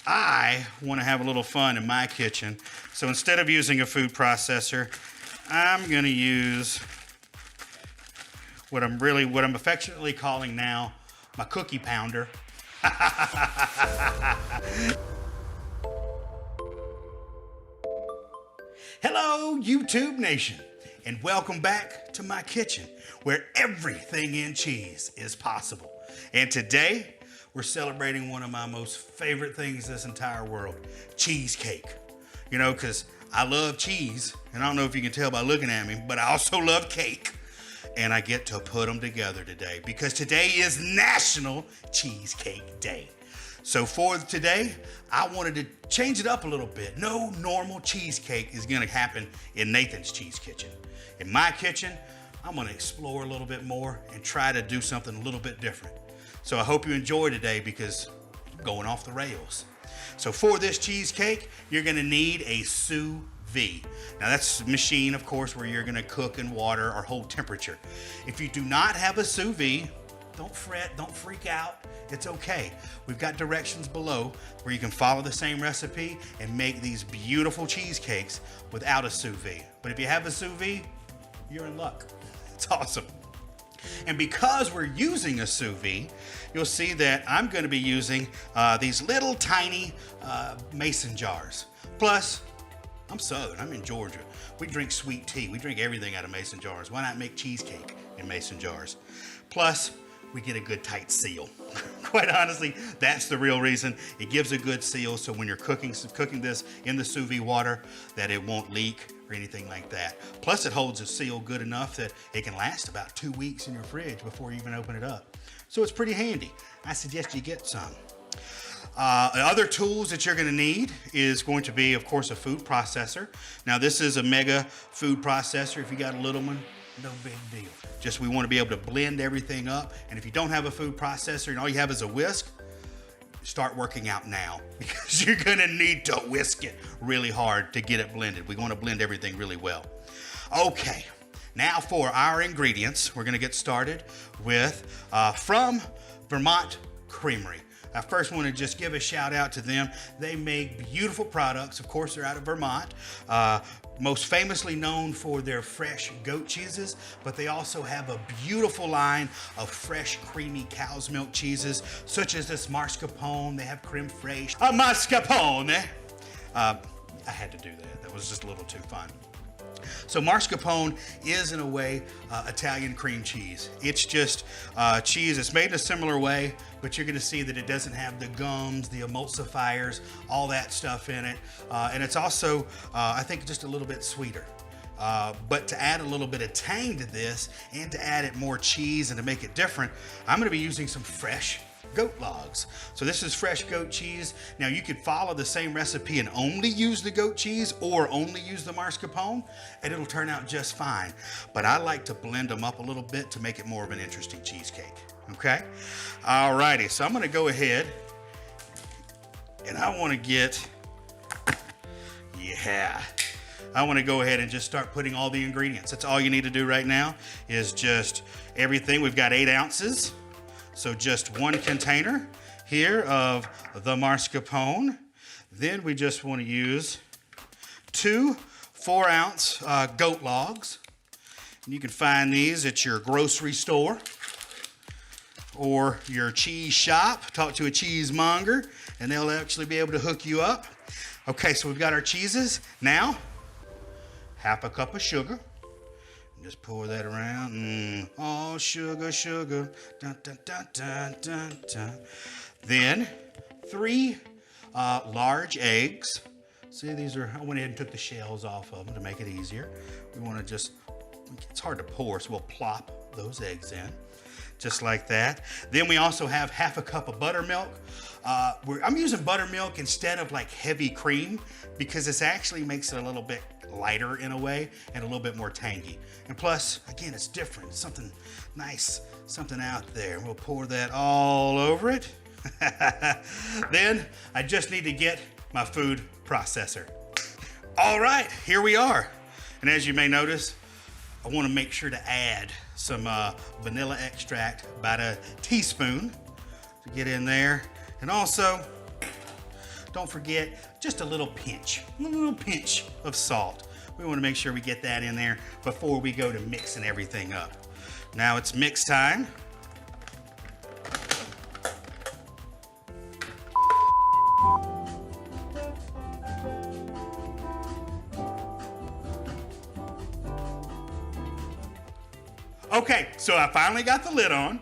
I want to have a little fun in my kitchen. So instead of using a food processor, I'm going to use what I'm affectionately calling now my cookie pounder. Hello, YouTube Nation, and welcome back to my kitchen where everything in cheese is possible. And today, we're celebrating one of my most favorite things in this entire world, cheesecake. You know, because I love cheese, and I don't know if you can tell by looking at me, but I also love cake. And I get to put them together today because today is National Cheesecake Day. So for today, I wanted to change it up a little bit. No normal cheesecake is gonna happen in Nathan's Cheese Kitchen. In my kitchen, I'm gonna explore a little bit more and try to do something a little bit different. So I hope you enjoy today because I'm going off the rails. So for this cheesecake, you're gonna need a Sous Vide. Now that's a machine, of course, where you're gonna cook in water or hold temperature. If you do not have a Sous Vide, don't fret, don't freak out. It's okay. We've got directions below where you can follow the same recipe and make these beautiful cheesecakes without a Sous Vide. But if you have a Sous Vide, you're in luck. It's awesome. And because we're using a Sous Vide, you'll see that I'm going to be using these little tiny mason jars. Plus, I'm Southern, I'm in Georgia. We drink sweet tea. We drink everything out of mason jars. Why not make cheesecake in mason jars? Plus, we get a good tight seal. Quite honestly, that's the real reason. It gives a good seal so when you're cooking this in the Sous Vide water that it won't leak or anything like that. Plus it holds a seal good enough that it can last about 2 weeks in your fridge before you even open it up. So it's pretty handy. I suggest you get some. Other tools that you're going to need is going to be, of course, a food processor. Now this is a mega food processor. If you got a little one, no big deal. Just we want to be able to blend everything up. And if you don't have a food processor and all you have is a whisk, start working out now because you're going to need to whisk it really hard to get it blended. We want to blend everything really well. Okay, now for our ingredients, we're going to get started with from Vermont Creamery. I first want to just give a shout out to them. They make beautiful products. Of course, they're out of Vermont. Most famously known for their fresh goat cheeses, but they also have a beautiful line of fresh, creamy cow's milk cheeses, such as this mascarpone. They have creme fraiche. A mascarpone. I had to do that. That was just a little too fun. So mascarpone is, in a way, Italian cream cheese. It's just cheese. It's made in a similar way, but you're going to see that it doesn't have the gums, the emulsifiers, all that stuff in it. And it's also, I think, just a little bit sweeter. But to add a little bit of tang to this and to add it more cheese and to make it different, I'm going to be using some fresh goat logs. So this is fresh goat cheese. Now you could follow the same recipe and only use the goat cheese or only use the mascarpone and it'll turn out just fine. But I like to blend them up a little bit to make it more of an interesting cheesecake. Okay? Alrighty, so I'm gonna go ahead and I wanna go ahead and just start putting all the ingredients. That's all you need to do right now is just everything. We've got 8 ounces. So just 1 container here of the mascarpone. Then we just want to use 2 4-ounce goat logs. And you can find these at your grocery store or your cheese shop. Talk to a cheesemonger and they'll actually be able to hook you up. Okay, so we've got our cheeses. Now, half a cup of sugar. Just pour that around. Oh, sugar, sugar. Dun, dun, dun, dun, dun, dun. Then 3 large eggs. See, I went ahead and took the shells off of them to make it easier. We want to just, it's hard to pour, so we'll plop those eggs in. Just like that. Then we also have half a cup of buttermilk. I'm using buttermilk instead of like heavy cream because this actually makes it a little bit lighter in a way and a little bit more tangy. And plus, again, it's different. It's something nice, something out there. We'll pour that all over it. Then I just need to get my food processor. All right, here we are. And as you may notice, I want to make sure to add some vanilla extract, about a teaspoon to get in there. And also don't forget just a little pinch of salt. We want to make sure we get that in there before we go to mixing everything up. Now it's mix time. Okay, so I finally got the lid on.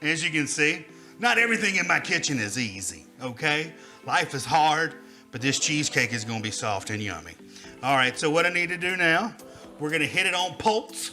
As you can see, not everything in my kitchen is easy, okay? Life is hard, but this cheesecake is gonna be soft and yummy. All right, so what I need to do now, we're gonna hit it on pulse.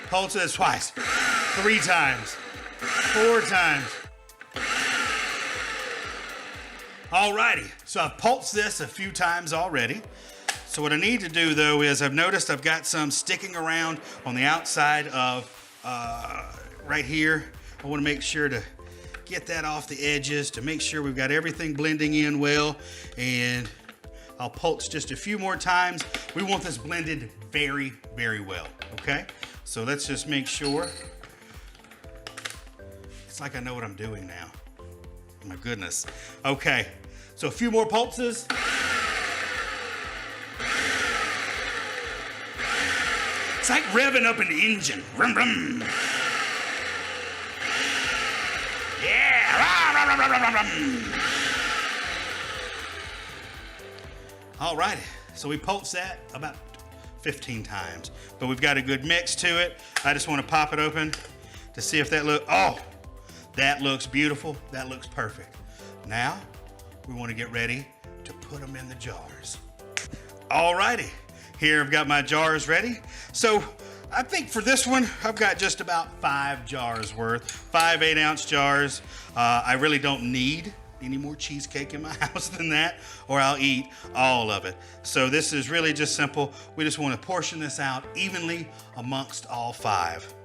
Pulse this twice, 3 times, 4 times. All righty, so I've pulsed this a few times already. So what I need to do though is I've noticed I've got some sticking around on the outside of right here. I want to make sure to get that off the edges to make sure we've got everything blending in well, and I'll pulse just a few more times. We want this blended very, very well, okay? So let's just make sure. It's like I know what I'm doing now. My goodness. Okay, so a few more pulses. It's like revving up an engine. Vroom, vroom. Yeah. Rum, rum, rum, rum, rum. All righty, so we pulse that about 15 times, but we've got a good mix to it. I just want to pop it open to see if that that looks beautiful. That looks perfect. Now, we want to get ready to put them in the jars. All righty. Here I've got my jars ready. So I think for this one, I've got just about 5 jars worth, 5 8-ounce jars. I really don't need any more cheesecake in my house than that, or I'll eat all of it. So this is really just simple. We just want to portion this out evenly amongst all 5.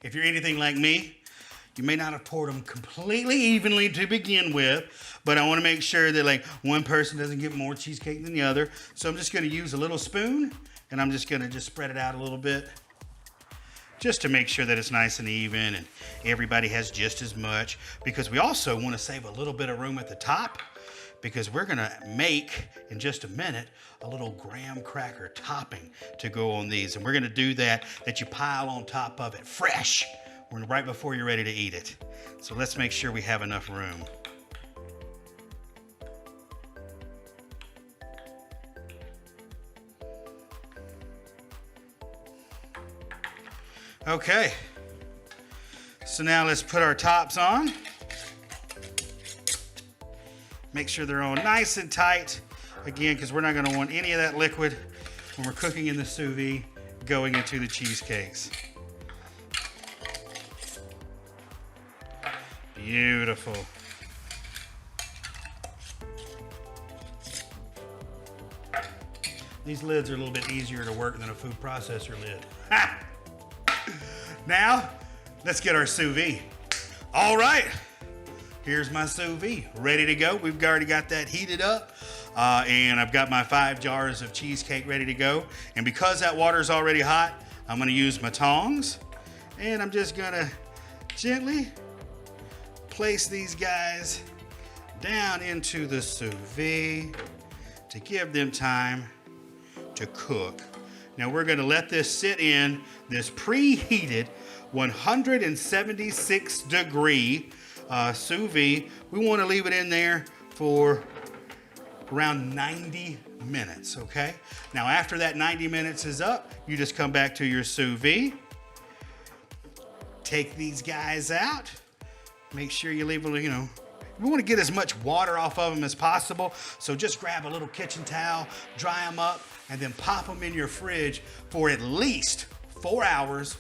If you're anything like me, you may not have poured them completely evenly to begin with, but I want to make sure that like one person doesn't get more cheesecake than the other. So I'm just going to use a little spoon, and I'm just going to spread it out a little bit just to make sure that it's nice and even and everybody has just as much, because we also want to save a little bit of room at the top, because we're gonna make, in just a minute, a little graham cracker topping to go on these. And we're gonna do that you pile on top of it fresh, right before you're ready to eat it. So let's make sure we have enough room. Okay, so now let's put our tops on. Make sure they're all nice and tight, again, because we're not going to want any of that liquid when we're cooking in the sous vide going into the cheesecakes. Beautiful. These lids are a little bit easier to work than a food processor lid. Ha! Now, let's get our sous vide. All right. Here's my sous vide, ready to go. We've already got that heated up, and I've got my 5 jars of cheesecake ready to go. And because that water's already hot, I'm gonna use my tongs, and I'm just gonna gently place these guys down into the sous vide to give them time to cook. Now we're gonna let this sit in this preheated 176 degree sous vide. We want to leave it in there for around 90 minutes, okay? Now after that 90 minutes is up, you just come back to your sous vide, take these guys out, make sure you leave a little, we want to get as much water off of them as possible, so just grab a little kitchen towel, dry them up, and then pop them in your fridge for at least 4 hours,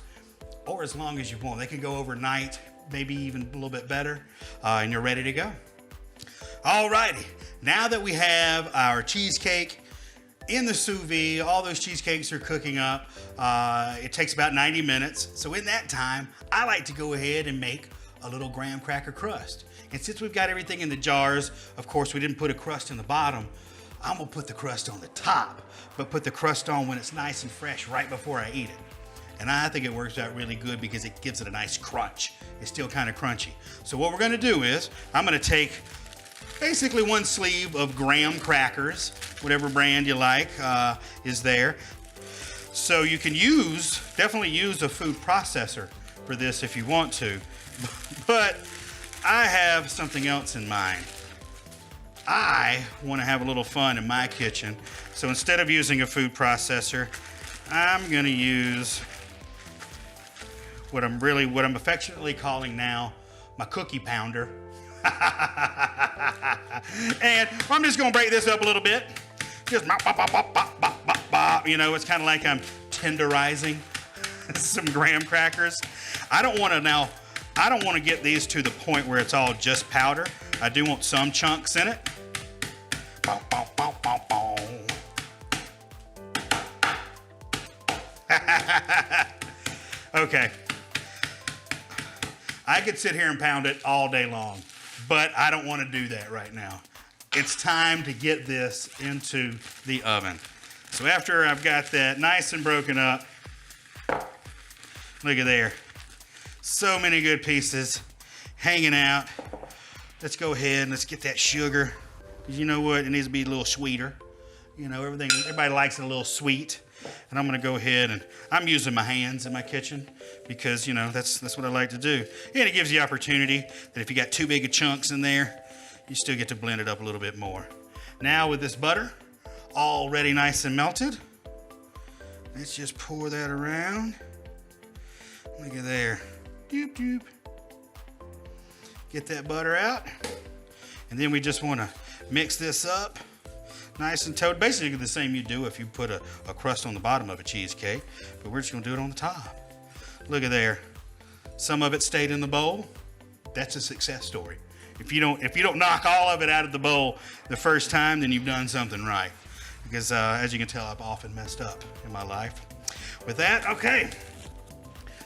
or as long as you want. They can go overnight, maybe even a little bit better, and you're ready to go. All righty, now that we have our cheesecake In the sous vide, all those cheesecakes are cooking up. It takes about 90 minutes. So in that time, I like to go ahead and make a little graham cracker crust. And since we've got everything in the jars, of course we didn't put a crust in the bottom, I'm gonna put the crust on the top, but put the crust on when it's nice and fresh right before I eat it. And I think it works out really good because it gives it a nice crunch. It's still kind of crunchy. So what we're gonna do is, I'm gonna take basically one sleeve of graham crackers, whatever brand you like is there. So you can definitely use a food processor for this if you want to, but I have something else in mind. I want to have a little fun in my kitchen, so instead of using a food processor, I'm going to use what I'm affectionately calling now my cookie pounder. And I'm just going to break this up a little bit. Just bop, bop, bop, bop, bop, bop, bop, bop. You know, it's kind of like I'm tenderizing some graham crackers. I don't want to get these to the point where it's all just powder. I do want some chunks in it. Bop, bop, bop, bop, bop. Okay. I could sit here and pound it all day long, but I don't want to do that right now. It's time to get this into the oven. So after I've got that nice and broken up, look at there. So many good pieces hanging out. Let's go ahead and let's get that sugar. Because you know what? It needs to be a little sweeter. You know, everybody likes it a little sweet. And I'm gonna go ahead and I'm using my hands in my kitchen because, you know, that's what I like to do. And it gives you the opportunity that if you got too big of chunks in there, you still get to blend it up a little bit more. Now with this butter already nice and melted, let's just pour that around. Look at there. Doop, doop. Get that butter out. And then we just want to mix this up nice and toasted. Basically the same you do if you put a crust on the bottom of a cheesecake, but we're just going to do it on the top. Look at there. Some of it stayed in the bowl. That's a success story. If you don't knock all of it out of the bowl the first time, then you've done something right. Because as you can tell, I've often messed up in my life. With that, okay.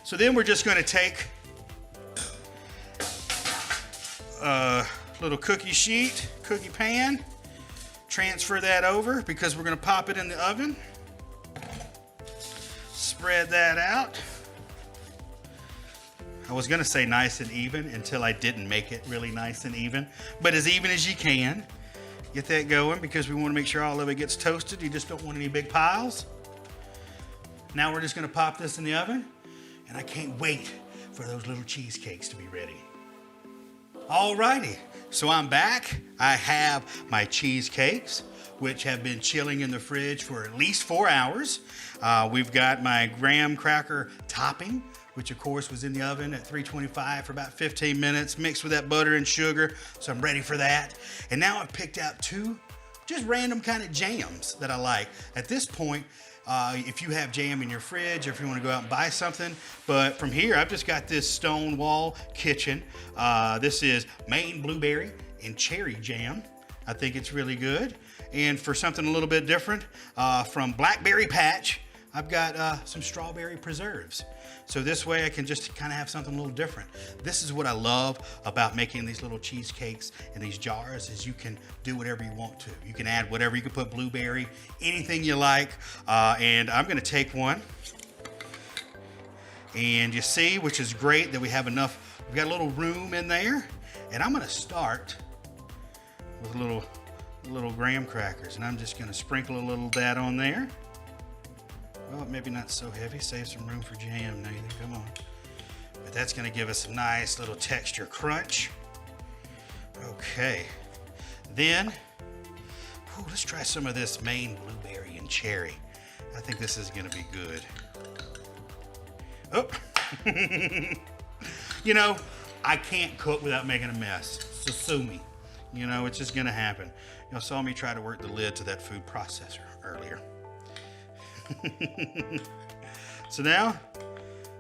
So then we're just going to take a little cookie pan, transfer that over because we're going to pop it in the oven. Spread that out. I was going to say nice and even until I didn't make it really nice and even, but as even as you can. Get that going because we want to make sure all of it gets toasted. You just don't want any big piles. Now we're just going to pop this in the oven, and I can't wait for those little cheesecakes to be ready. Alrighty, so I'm back. I have my cheesecakes, which have been chilling in the fridge for at least 4 hours. We've got my graham cracker topping, which of course was in the oven at 325 for about 15 minutes, mixed with that butter and sugar, so I'm ready for that. And now I've picked out two just random kind of jams that I like. At this point, if you have jam in your fridge or if you want to go out and buy something, but from here, I've just got this Stonewall Kitchen. This is Maine blueberry and cherry jam. I think it's really good. And for something a little bit different, from Blackberry Patch, I've got some strawberry preserves. So this way I can just kind of have something a little different. This is what I love about making these little cheesecakes in these jars is you can do whatever you want to. You can add whatever, you can put blueberry, anything you like. And I'm gonna take one. And you see, which is great that we have enough, we've got a little room in there. And I'm gonna start with little graham crackers. And I'm just gonna sprinkle a little of that on there. Well, maybe not so heavy, save some room for jam, Nathan, come on. But that's gonna give us a nice little texture crunch. Okay, then, let's try some of this Maine blueberry and cherry. I think this is gonna be good. Oh, you know, I can't cook without making a mess, so sue me. You know, it's just gonna happen. Y'all saw me try to work the lid to that food processor earlier. So now,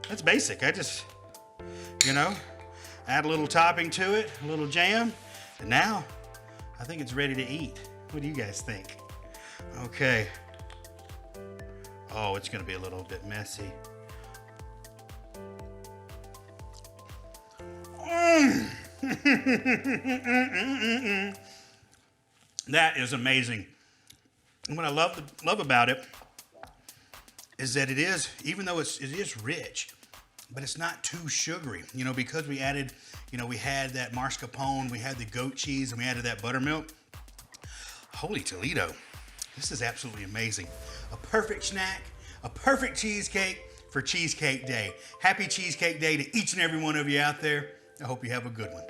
that's basic. I just, you know, add a little topping to it, a little jam, and now I think it's ready to eat. What do you guys think? Okay, Oh, it's gonna be a little bit messy. That is amazing. And what I love about it is that it is, even though it is rich, but it's not too sugary. You know, because we added, you know, we had that mascarpone, we had the goat cheese, and we added that buttermilk. Holy Toledo. This is absolutely amazing. A perfect snack, a perfect cheesecake for Cheesecake Day. Happy Cheesecake Day to each and every one of you out there. I hope you have a good one.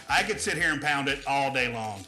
I could sit here and pound it all day long.